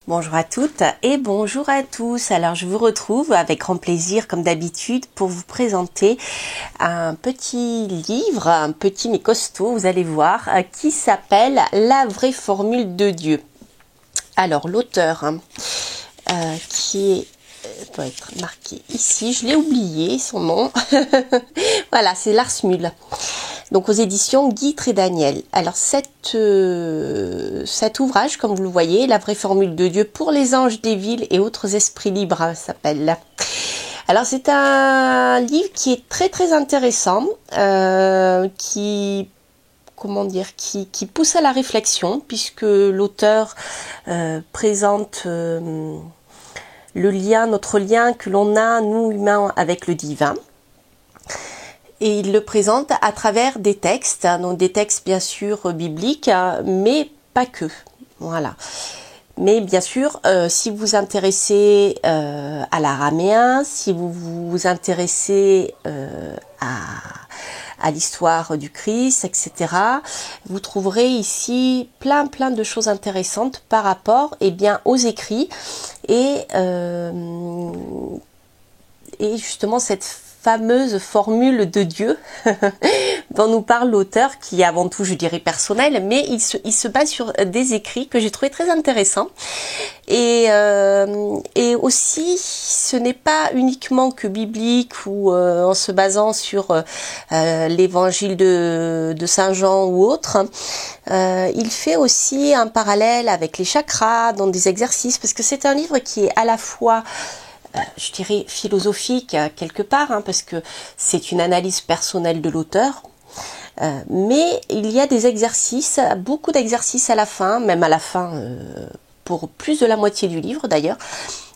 Bonjour à toutes et bonjour à tous. Alors je vous retrouve avec grand plaisir comme d'habitude pour vous présenter un petit livre, un petit mais costaud, vous allez voir, qui s'appelle La vraie formule de Dieu. Alors l'auteur qui est doit être marqué ici, je l'ai oublié son nom. Voilà, c'est Lars Muhl. Donc aux éditions Guîtres et Daniel. Alors cet ouvrage, comme vous le voyez, La vraie formule de Dieu pour les anges des villes et autres esprits libres, s'appelle. Alors c'est un livre qui est très très intéressant, qui pousse à la réflexion, puisque l'auteur présente notre lien que l'on a, nous humains, avec le divin. Et il le présente à travers des textes, donc des textes bien sûr bibliques, mais pas que. Voilà. Mais bien sûr, si vous vous intéressez à l'araméen, si vous vous intéressez à l'histoire du Christ, etc., vous trouverez ici plein de choses intéressantes par rapport aux écrits et justement cette fameuse formule de Dieu dont nous parle l'auteur, qui est avant tout, je dirais, personnel, mais il se base sur des écrits que j'ai trouvé très intéressants. Et aussi, ce n'est pas uniquement que biblique ou en se basant sur l'évangile de Saint Jean ou autre. Il fait aussi un parallèle avec les chakras dans des exercices, parce que c'est un livre qui est à la fois je dirais philosophique quelque part, parce que c'est une analyse personnelle de l'auteur, mais il y a des exercices, beaucoup d'exercices à la fin, même à la fin, pour plus de la moitié du livre d'ailleurs,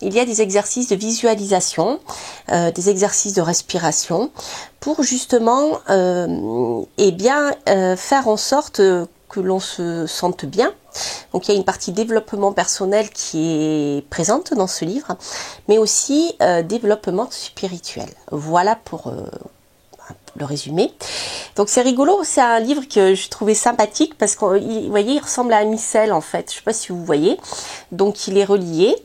il y a des exercices de visualisation, des exercices de respiration, pour justement faire en sorte que l'on se sente bien. Donc il y a une partie développement personnel qui est présente dans ce livre, mais aussi développement spirituel. Voilà pour le résumé. Donc c'est rigolo, c'est un livre que je trouvais sympathique parce que vous voyez, il ressemble à un missel en fait. Je ne sais pas si vous voyez. Donc il est relié.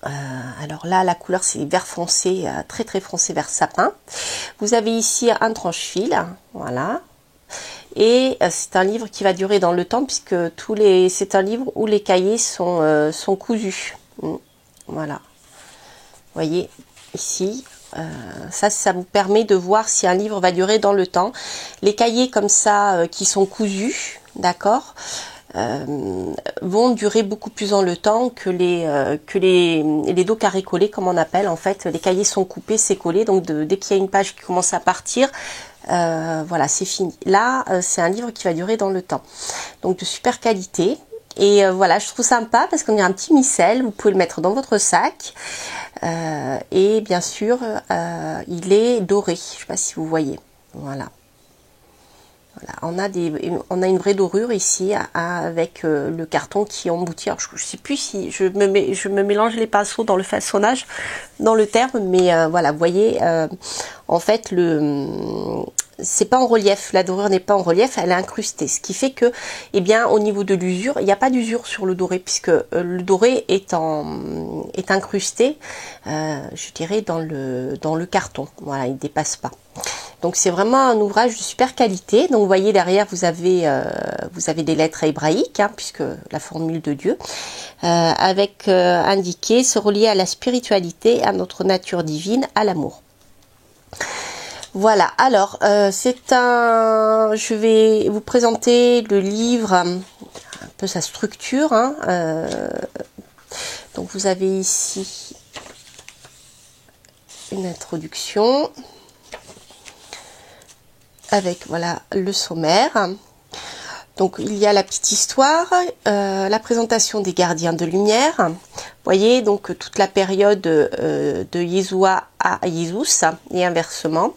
Alors là, la couleur c'est vert foncé, très très foncé, vert sapin. Vous avez ici un tranche-fil, voilà. Et c'est un livre qui va durer dans le temps, puisque c'est un livre où les cahiers sont cousus. Voilà. Vous voyez ici, ça vous permet de voir si un livre va durer dans le temps. Les cahiers comme ça qui sont cousus, d'accord, vont durer beaucoup plus dans le temps que les dos carrés collés, comme on appelle. En fait, les cahiers sont coupés, c'est collé, donc dès qu'il y a une page qui commence à partir, voilà, c'est fini. Là, c'est un livre qui va durer dans le temps, donc de super qualité. Et voilà, je trouve sympa parce qu'on a un petit missel, vous pouvez le mettre dans votre sac. Et bien sûr, il est doré, je ne sais pas si vous voyez. Voilà. Voilà, on a une vraie dorure ici avec le carton qui est embouti. Alors, je ne sais plus si je me mélange les pinceaux dans le façonnage, dans le terme, mais voilà, vous voyez, en fait, c'est pas en relief, la dorure n'est pas en relief, elle est incrustée, ce qui fait que, au niveau de l'usure, il n'y a pas d'usure sur le doré, puisque le doré est incrusté, je dirais, dans le carton. Voilà, il ne dépasse pas. Donc c'est vraiment un ouvrage de super qualité. Donc vous voyez derrière vous avez des lettres hébraïques, puisque la formule de Dieu, avec indiqué se relier à la spiritualité, à notre nature divine, à l'amour. Voilà. Alors je vais vous présenter le livre, un peu sa structure. Donc vous avez ici une introduction, avec voilà le sommaire. Donc il y a la petite histoire, la présentation des gardiens de lumière. Vous voyez donc toute la période de Yeshua à Jésus et inversement.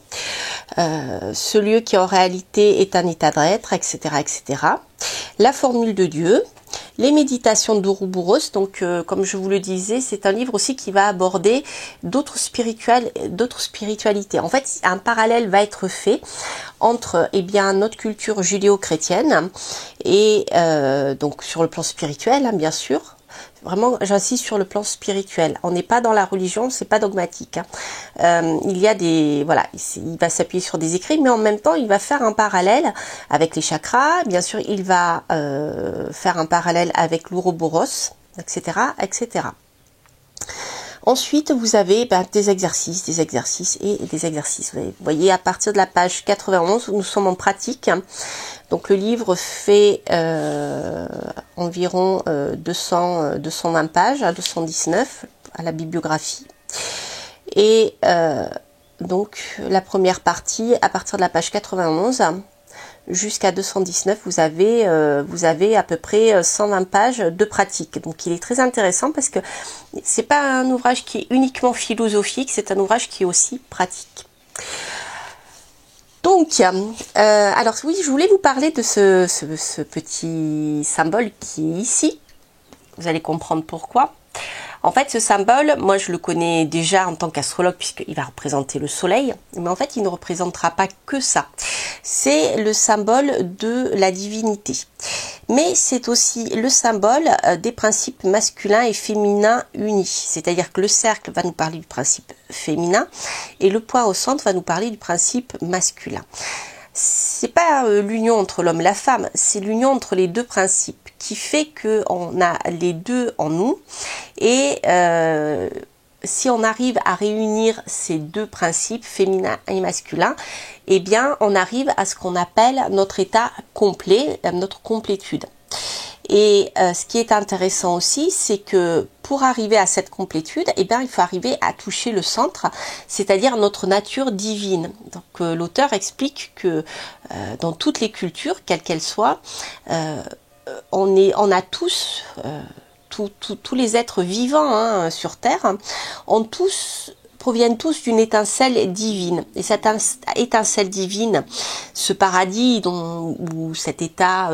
Ce lieu qui en réalité est un état d'être, etc., etc. La formule de Dieu. Les méditations d'Ouroboros, donc comme je vous le disais, c'est un livre aussi qui va aborder d'autres spiritualités. En fait, un parallèle va être fait entre notre culture judéo-chrétienne et donc sur le plan spirituel, bien sûr, Vraiment, j'insiste sur le plan spirituel. On n'est pas dans la religion, c'est pas dogmatique. Hein. Il y a des, voilà, il va s'appuyer sur des écrits, mais en même temps, il va faire un parallèle avec les chakras. Bien sûr, il va faire un parallèle avec l'ouroboros, etc., etc. Ensuite, vous avez des exercices et des exercices. Vous voyez, à partir de la page 91, nous sommes en pratique. Donc, le livre fait environ 220 pages, à 219 à la bibliographie. Et donc, la première partie, à partir de la page 91 jusqu'à 219, vous avez à peu près 120 pages de pratique. Donc il est très intéressant parce que c'est pas un ouvrage qui est uniquement philosophique, c'est un ouvrage qui est aussi pratique. Donc, alors oui, je voulais vous parler de ce petit symbole qui est ici. Vous allez comprendre pourquoi. En fait, ce symbole, moi je le connais déjà en tant qu'astrologue puisqu'il va représenter le soleil, mais en fait il ne représentera pas que ça. C'est le symbole de la divinité. Mais c'est aussi le symbole des principes masculins et féminins unis. C'est-à-dire que le cercle va nous parler du principe féminin et le point au centre va nous parler du principe masculin. C'est pas l'union entre l'homme et la femme, c'est l'union entre les deux principes qui fait que on a les deux en nous et si on arrive à réunir ces deux principes féminin et masculin, eh bien on arrive à ce qu'on appelle notre état complet, notre complétude. Et ce qui est intéressant aussi, c'est que pour arriver à cette complétude, eh bien, il faut arriver à toucher le centre, c'est-à-dire notre nature divine. Donc l'auteur explique que dans toutes les cultures, quelles qu'elles soient, on a tous, tous les êtres vivants hein, sur Terre, proviennent tous d'une étincelle divine. Et cette étincelle divine, ce paradis ou cet état,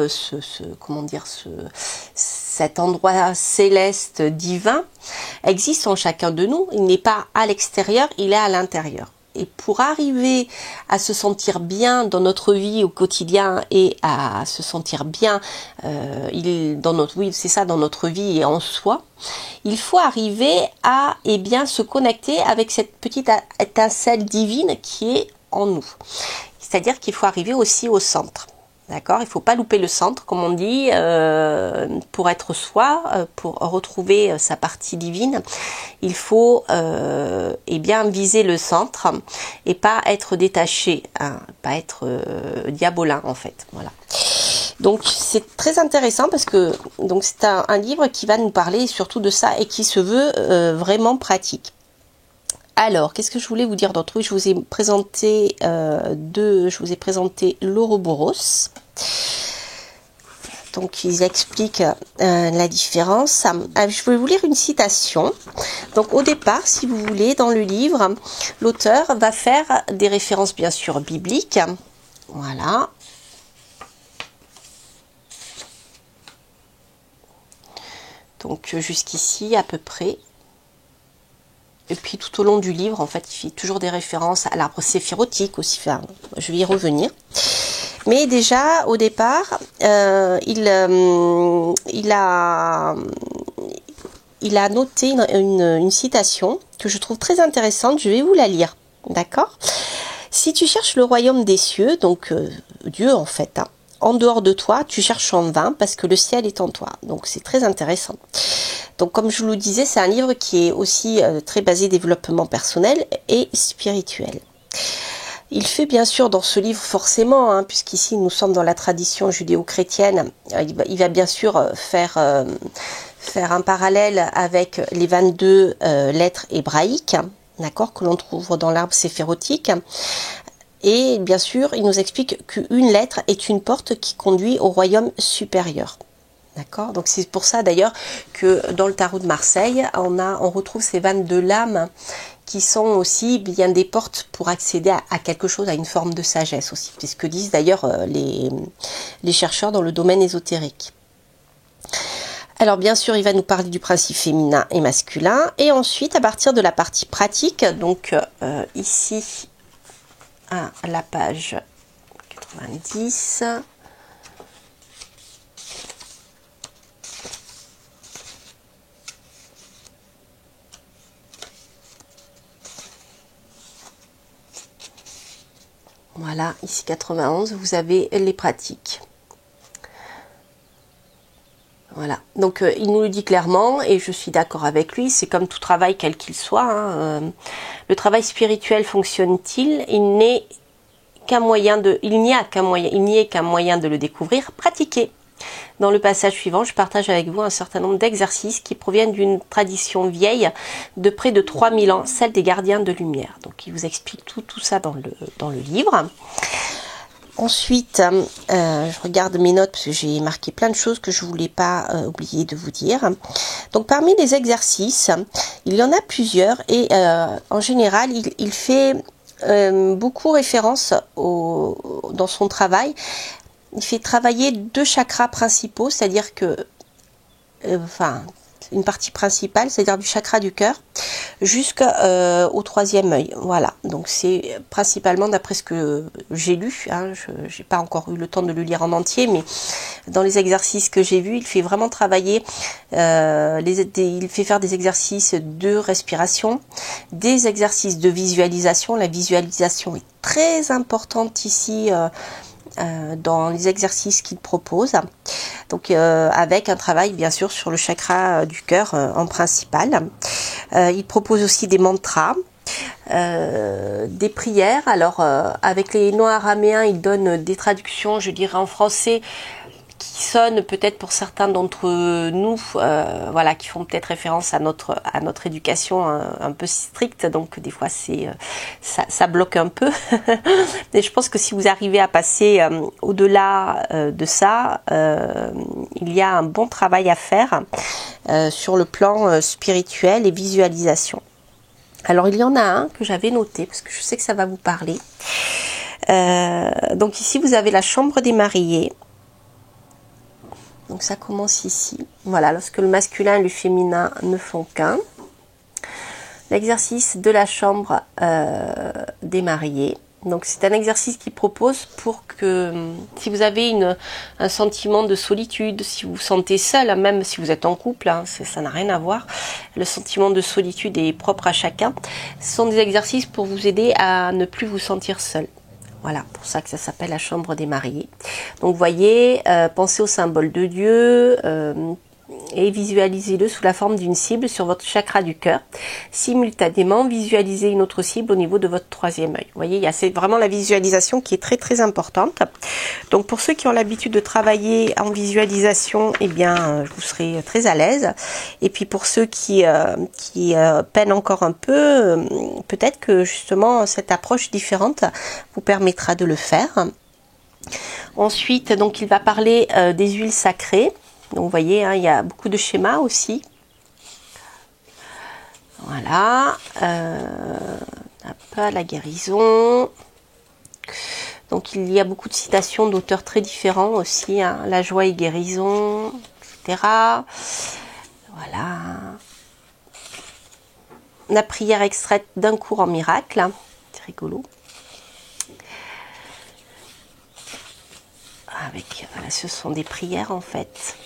cet endroit céleste divin, existe en chacun de nous. Il n'est pas à l'extérieur, il est à l'intérieur. Et pour arriver à se sentir bien dans notre vie au quotidien et à se sentir bien dans notre vie et en soi, il faut arriver à se connecter avec cette petite étincelle divine qui est en nous. C'est-à-dire qu'il faut arriver aussi au centre. D'accord, il faut pas louper le centre, comme on dit, pour être soi, pour retrouver sa partie divine. Il faut viser le centre et pas être détaché, hein, pas être diabolin en fait. Voilà. Donc c'est très intéressant parce que donc c'est un livre qui va nous parler surtout de ça et qui se veut vraiment pratique. Alors, qu'est-ce que je voulais vous dire d'autre? Oui, je vous ai présenté l'Ouroboros. Donc, ils expliquent la différence. Je vais vous lire une citation. Donc, au départ, si vous voulez, dans le livre, l'auteur va faire des références, bien sûr, bibliques. Voilà. Donc, jusqu'ici, à peu près. Et puis tout au long du livre, en fait, il fait toujours des références à l'arbre séphirotique aussi. Enfin, je vais y revenir. Mais déjà, au départ, il a noté une citation que je trouve très intéressante. Je vais vous la lire. D'accord ? Si tu cherches le royaume des cieux, donc Dieu en fait, hein, en dehors de toi, tu cherches en vain parce que le ciel est en toi. Donc c'est très intéressant. Donc comme je vous le disais, c'est un livre qui est aussi très basé développement personnel et spirituel. Il fait bien sûr dans ce livre forcément, hein, puisqu'ici nous sommes dans la tradition judéo-chrétienne, il va bien sûr faire un parallèle avec les 22 lettres hébraïques, d'accord, que l'on trouve dans l'arbre séphirotique. Et bien sûr, il nous explique qu'une lettre est une porte qui conduit au royaume supérieur. D'accord ? Donc c'est pour ça d'ailleurs que dans le tarot de Marseille, on retrouve ces 22 lames qui sont aussi bien des portes pour accéder à quelque chose, à une forme de sagesse aussi. C'est ce que disent d'ailleurs les chercheurs dans le domaine ésotérique. Alors bien sûr, il va nous parler du principe féminin et masculin. Et ensuite, à partir de la partie pratique, donc ici, à la page 90... Voilà, ici 91, vous avez les pratiques. Voilà, donc il nous le dit clairement et je suis d'accord avec lui, c'est comme tout travail quel qu'il soit. Hein, le travail spirituel fonctionne-t-il? Il n'y a qu'un moyen de le découvrir, pratiquer. Dans le passage suivant, je partage avec vous un certain nombre d'exercices qui proviennent d'une tradition vieille de près de 3000 ans, celle des gardiens de lumière. Donc il vous explique tout ça dans le livre. Ensuite, je regarde mes notes parce que j'ai marqué plein de choses que je voulais pas oublier de vous dire. Donc parmi les exercices, il y en a plusieurs et en général, il fait beaucoup référence dans son travail. Il fait travailler 2 chakras principaux, c'est-à-dire que, une partie principale, c'est-à-dire du chakra du cœur, jusqu'au 3e œil. Voilà, donc c'est principalement d'après ce que j'ai lu, hein, je n'ai pas encore eu le temps de le lire en entier, mais dans les exercices que j'ai vus, il fait vraiment travailler, il fait faire des exercices de respiration, des exercices de visualisation. La visualisation est très importante ici, dans les exercices qu'il propose, donc avec un travail bien sûr sur le chakra du cœur en principal. Il propose aussi des mantras, des prières. Alors avec les noms araméens, il donne des traductions, je dirais en français, qui sonnent peut-être pour certains d'entre nous, voilà, qui font peut-être référence à notre éducation un peu stricte, donc des fois ça bloque un peu. Mais je pense que si vous arrivez à passer au-delà de ça, il y a un bon travail à faire sur le plan spirituel et visualisation. Alors il y en a un que j'avais noté parce que je sais que ça va vous parler. Donc ici vous avez la chambre des mariés. Donc ça commence ici. Voilà, lorsque le masculin et le féminin ne font qu'un. L'exercice de la chambre des mariés. Donc c'est un exercice qu'il propose pour que si vous avez un sentiment de solitude, si vous vous sentez seul, même si vous êtes en couple, hein, ça n'a rien à voir. Le sentiment de solitude est propre à chacun. Ce sont des exercices pour vous aider à ne plus vous sentir seul. Voilà, pour ça que ça s'appelle la chambre des mariés. Donc vous voyez, pensez au symbole de Dieu et visualisez-le sous la forme d'une cible sur votre chakra du cœur. Simultanément, visualisez une autre cible au niveau de votre 3e œil. Vous voyez, c'est vraiment la visualisation qui est très très importante. Donc pour ceux qui ont l'habitude de travailler en visualisation, eh bien, vous serez très à l'aise. Et puis pour ceux qui peinent encore un peu, peut-être que justement cette approche différente vous permettra de le faire. Ensuite, donc il va parler des huiles sacrées. Donc vous voyez, hein, il y a beaucoup de schémas aussi. Voilà. La guérison. Donc il y a beaucoup de citations d'auteurs très différents aussi. Hein, la joie et guérison, etc. Voilà. La prière extraite d'un cours en miracle. C'est rigolo. Voilà, ce sont des prières en fait.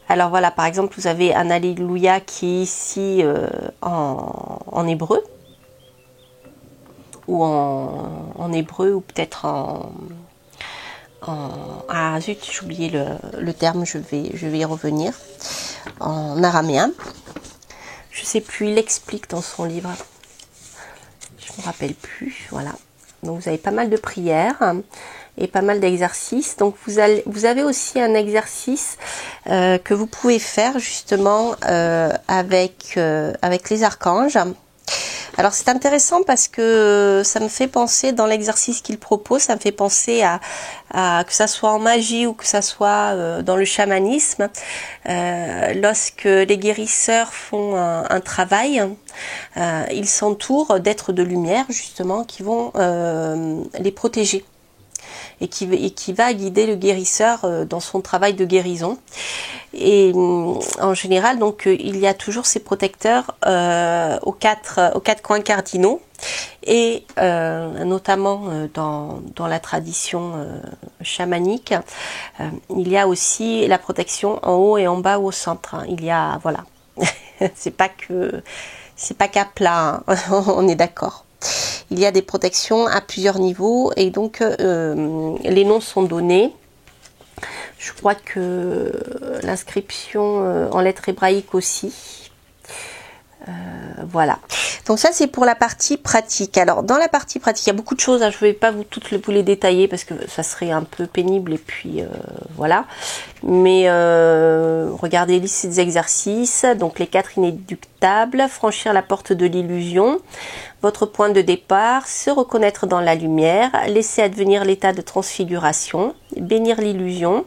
Alors voilà, par exemple, vous avez un Alléluia qui est ici en hébreu. Ou en hébreu, ou peut-être ah zut, j'ai oublié le terme, je vais y revenir. En araméen. Je sais plus, il explique dans son livre. Je ne me rappelle plus, voilà. Donc vous avez pas mal de prières et pas mal d'exercices. Donc vous avez aussi un exercice que vous pouvez faire justement avec les archanges. Alors c'est intéressant parce que ça me fait penser, dans l'exercice qu'il propose, ça me fait penser à que ça soit en magie ou que ça soit dans le chamanisme. Lorsque les guérisseurs font un travail, ils s'entourent d'êtres de lumière justement qui vont les protéger. Et qui va guider le guérisseur dans son travail de guérison. Et en général, donc il y a toujours ces protecteurs aux quatre coins cardinaux, et notamment dans la tradition chamanique, il y a aussi la protection en haut et en bas ou au centre. Hein. Il y a, voilà, c'est pas qu'à plat, hein. On est d'accord. Il y a des protections à plusieurs niveaux et donc les noms sont donnés. Je crois que l'inscription en lettres hébraïques aussi. Voilà, donc ça c'est pour la partie pratique. Alors dans la partie pratique il y a beaucoup de choses, hein. Je ne vais pas vous les détailler parce que ça serait un peu pénible et puis voilà, mais regardez liste des exercices, donc les 4 inéluctables, franchir la porte de l'illusion, votre point de départ, se reconnaître dans la lumière, laisser advenir l'état de transfiguration, bénir l'illusion,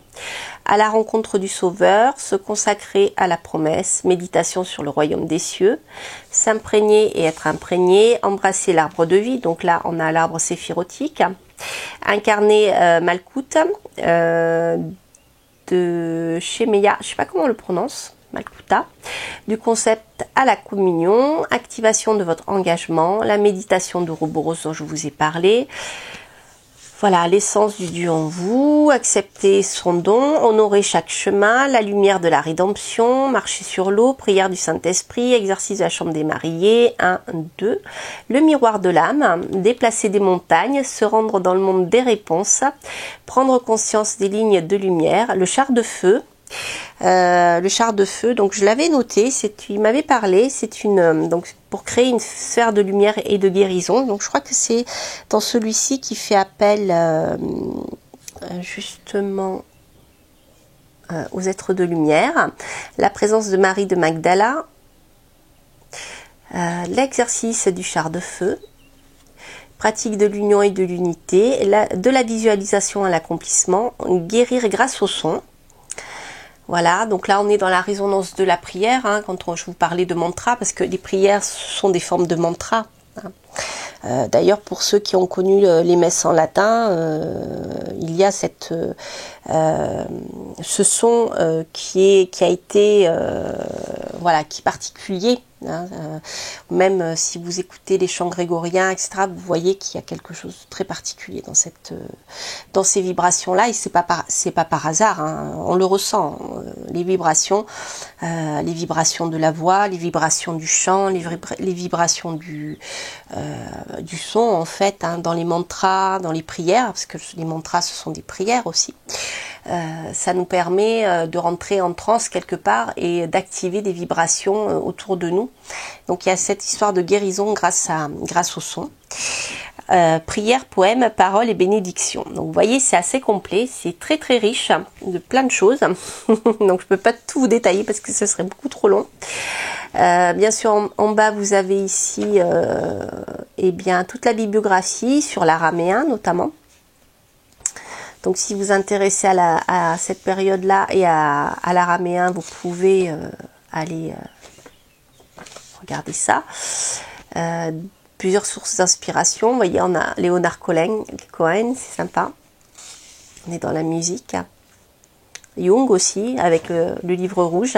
à la rencontre du Sauveur, se consacrer à la promesse, méditation sur le royaume des cieux, s'imprégner et être imprégné, embrasser l'arbre de vie, donc là on a l'arbre séphirotique, incarner Malkout de Shemeya, je ne sais pas comment on le prononce, Malkuta, du concept à la communion, activation de votre engagement, la méditation de Ouroboros dont je vous ai parlé. Voilà, l'essence du Dieu en vous, accepter son don, honorer chaque chemin, la lumière de la rédemption, marcher sur l'eau, prière du Saint-Esprit, exercice de la chambre des mariés, 1, 2, le miroir de l'âme, déplacer des montagnes, se rendre dans le monde des réponses, prendre conscience des lignes de lumière, le char de feu, donc je l'avais noté, il m'avait parlé, c'est une donc pour créer une sphère de lumière et de guérison. Donc je crois que c'est dans celui-ci qui fait appel justement aux êtres de lumière, la présence de Marie de Magdala, l'exercice du char de feu, pratique de l'union et de l'unité, de la visualisation à l'accomplissement, guérir grâce au son. Voilà, donc là on est dans la résonance de la prière, hein, quand je vous parlais de mantra, parce que les prières sont des formes de mantra. Hein. D'ailleurs, pour ceux qui ont connu les messes en latin, il y a ce son qui a été voilà, qui est particulier. Hein, même si vous écoutez les chants grégoriens, etc., vous voyez qu'il y a quelque chose de très particulier dans ces vibrations-là, et c'est pas par hasard, hein, on le ressent, les vibrations de la voix, les vibrations du chant, les vibrations du son, en fait, hein, dans les mantras, dans les prières, parce que les mantras ce sont des prières aussi. Ça nous permet de rentrer en transe quelque part et d'activer des vibrations autour de nous. Donc il y a cette histoire de guérison grâce au son. Prière, poème, paroles et bénédictions. Donc vous voyez, c'est assez complet, c'est très très riche de plein de choses. Donc je peux pas tout vous détailler parce que ce serait beaucoup trop long. Bien sûr, en bas vous avez ici eh bien toute la bibliographie sur l'araméen notamment. Donc si vous vous intéressez à cette période-là et à l'araméen, vous pouvez aller regarder ça. Plusieurs sources d'inspiration. Vous voyez, on a Leonard Cohen, c'est sympa. On est dans la musique. Jung aussi, avec le livre rouge.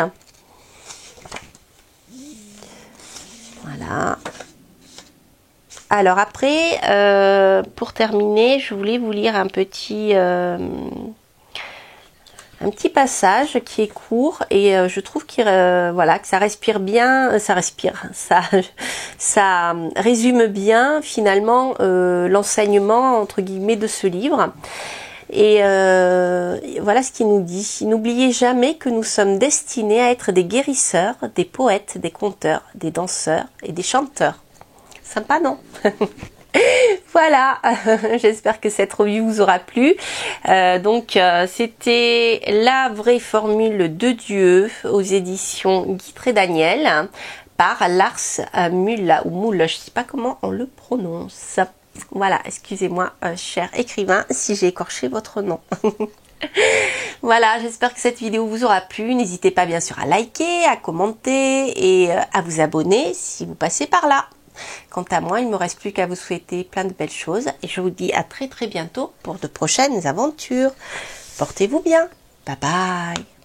Voilà. Alors après, pour terminer, je voulais vous lire un petit passage qui est court et je trouve voilà, que ça respire bien, ça résume bien finalement l'enseignement entre guillemets de ce livre. Et voilà ce qu'il nous dit. N'oubliez jamais que nous sommes destinés à être des guérisseurs, des poètes, des conteurs, des danseurs et des chanteurs. Sympa, non? Voilà, j'espère que cette revue vous aura plu. C'était la vraie formule de Dieu aux éditions Guitry et Daniel par Lars Mulla ou Moule, je ne sais pas comment on le prononce. Voilà, excusez-moi, cher écrivain, si j'ai écorché votre nom. Voilà, j'espère que cette vidéo vous aura plu. N'hésitez pas bien sûr à liker, à commenter et à vous abonner si vous passez par là. Quant à moi, il ne me reste plus qu'à vous souhaiter plein de belles choses et je vous dis à très très bientôt pour de prochaines aventures. Portez-vous bien. Bye bye.